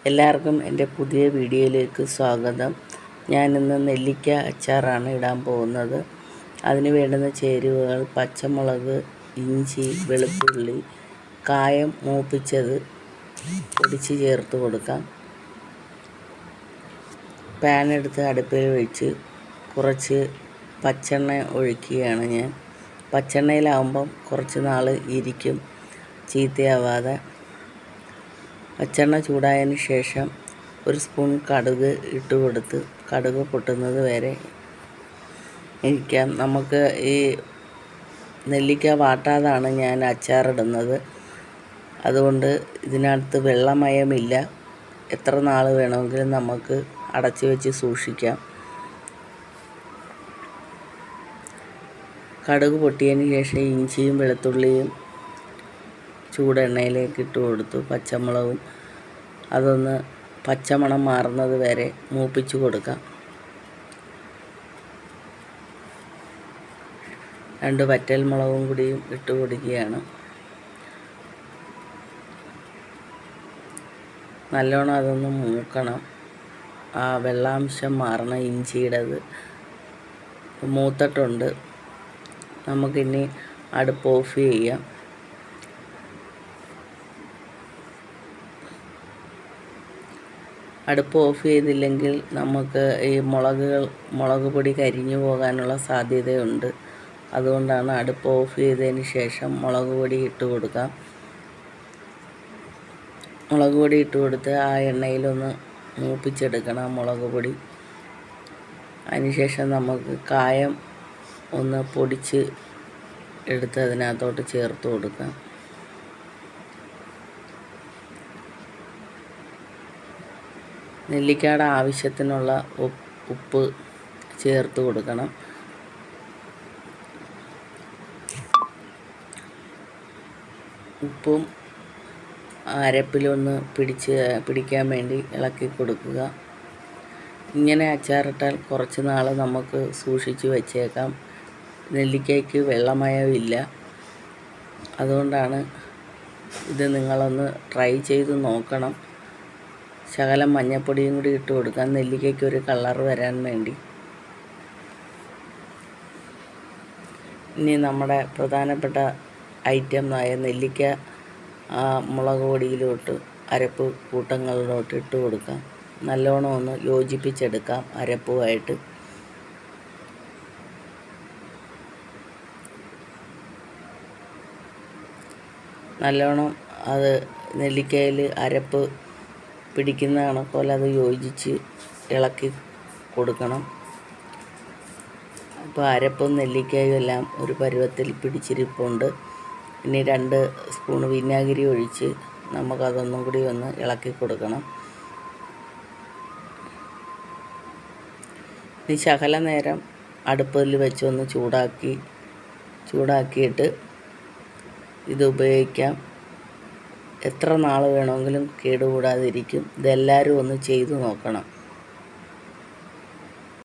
എല്ലാവർക്കും എൻ്റെ പുതിയ വീഡിയോയിലേക്ക് സ്വാഗതം. ഞാനിന്ന് നെല്ലിക്ക അച്ചാറാണ് ഇടാൻ പോകുന്നത്. അതിന് വേണ്ടുന്ന ചേരുവകൾ: പച്ചമുളക്, ഇഞ്ചി, വെളുത്തുള്ളി, കായം മൂപ്പിച്ചത് പൊടിച്ച് ചേർത്ത് കൊടുക്കാം. പാൻ എടുത്ത് അടുപ്പിൽ വെച്ച് കുറച്ച് പച്ചെണ്ണ ഒഴിക്കുകയാണ് ഞാൻ. പച്ചെണ്ണയിലാവുമ്പം കുറച്ച് നാൾ ഇരിക്കും, ചീത്തയാവാതെ. പച്ചെണ്ണ ചൂടായതിന് ശേഷം ഒരു സ്പൂൺ കടുക് ഇട്ട് കൊടുത്ത് കടുക് പൊട്ടുന്നത് വരെ ഇരിക്കാം. നമുക്ക് ഈ നെല്ലിക്ക വാട്ടാതാണ് ഞാൻ അച്ചാറിടുന്നത്. അതുകൊണ്ട് ഇതിനകത്ത് വെള്ളമയമില്ല. എത്ര നാൾ വേണമെങ്കിലും നമുക്ക് അടച്ചു വെച്ച് സൂക്ഷിക്കാം. കടുക് പൊട്ടിയതിന് ശേഷം ഇഞ്ചിയും വെളുത്തുള്ളിയും ചൂടെണ്ണയിലേക്ക് ഇട്ട് കൊടുത്തു. പച്ചമുളകും അതൊന്ന് പച്ചമണം മാറുന്നത് വരെ മൂപ്പിച്ച് കൊടുക്കാം. 2 വറ്റൽമുളകും കൂടിയും ഇട്ട് കൊടുക്കുകയാണ്. നല്ലോണം അതൊന്ന് മൂക്കണം. ആ വെള്ളാംശം മാറണം. ഇഞ്ചിയുടേത് മൂത്തിട്ടുണ്ട്. നമുക്കിനി അടുപ്പ് ഓഫ് ചെയ്യാം. അടുപ്പ് ഓഫ് ചെയ്തില്ലെങ്കിൽ നമുക്ക് ഈ മുളക് പൊടി കരിഞ്ഞു പോകാനുള്ള സാധ്യതയുണ്ട്. അതുകൊണ്ടാണ് അടുപ്പ് ഓഫ് ചെയ്തതിന് ശേഷം മുളക് പൊടി ഇട്ട് കൊടുക്കാം. മുളക് പൊടി ഇട്ട് കൊടുത്ത് ആ എണ്ണയിലൊന്ന് മൂപ്പിച്ചെടുക്കണം മുളക് പൊടി. അതിനുശേഷം നമുക്ക് കായം ഒന്ന് പൊടിച്ച് എടുത്ത് അതിനകത്തോട്ട് ചേർത്ത് കൊടുക്കാം. നെല്ലിക്കയുടെ ആവശ്യത്തിനുള്ള ഉപ്പ് ചേർത്ത് കൊടുക്കണം. ഉപ്പും അരപ്പിലൊന്ന് പിടിക്കാൻ വേണ്ടി ഇളക്കി കൊടുക്കുക. ഇങ്ങനെ അച്ചാറിട്ടാൽ കുറച്ച് നാൾ നമുക്ക് സൂക്ഷിച്ച് വെച്ചേക്കാം. നെല്ലിക്കയ്ക്ക് വെള്ളമയമില്ല. അതുകൊണ്ടാണ് ഇത് നിങ്ങളൊന്ന് ട്രൈ ചെയ്ത് നോക്കണം. ശകലം മഞ്ഞൾപ്പൊടിയും കൂടി ഇട്ട് കൊടുക്കാം, നെല്ലിക്കയ്ക്ക് ഒരു കളർ വരാൻ വേണ്ടി. ഇനി നമ്മുടെ പ്രധാനപ്പെട്ട ഐറ്റം ആയ നെല്ലിക്ക മുളക് പൊടിയിലോട്ട് അരപ്പ് കൂട്ടങ്ങളിലോട്ട് ഇട്ട് കൊടുക്കാം. നല്ലോണം ഒന്ന് യോജിപ്പിച്ചെടുക്കാം അരപ്പുമായിട്ട്. നല്ലോണം അത് നെല്ലിക്കയിൽ അരപ്പ് പിടിക്കുന്ന കണക്കോലെ അത് യോജിച്ച് ഇളക്കി കൊടുക്കണം. അപ്പോൾ അരപ്പും നെല്ലിക്കയും എല്ലാം ഒരു പരുവത്തിൽ പിടിച്ചിരിപ്പുണ്ട്. ഇനി 2 സ്പൂൺ വിനാഗിരി ഒഴിച്ച് നമുക്കതൊന്നും കൂടി ഒന്ന് ഇളക്കി കൊടുക്കണം. ഇനി ശകല നേരം അടുപ്പിൽ വെച്ചൊന്ന് ചൂടാക്കിയിട്ട് ഇത് ഉപയോഗിക്കാം. എത്ര നാൾ വേണമെങ്കിലും കേടുകൂടാതിരിക്കും. ഇതെല്ലാവരും ഒന്ന് ചെയ്തു നോക്കണം.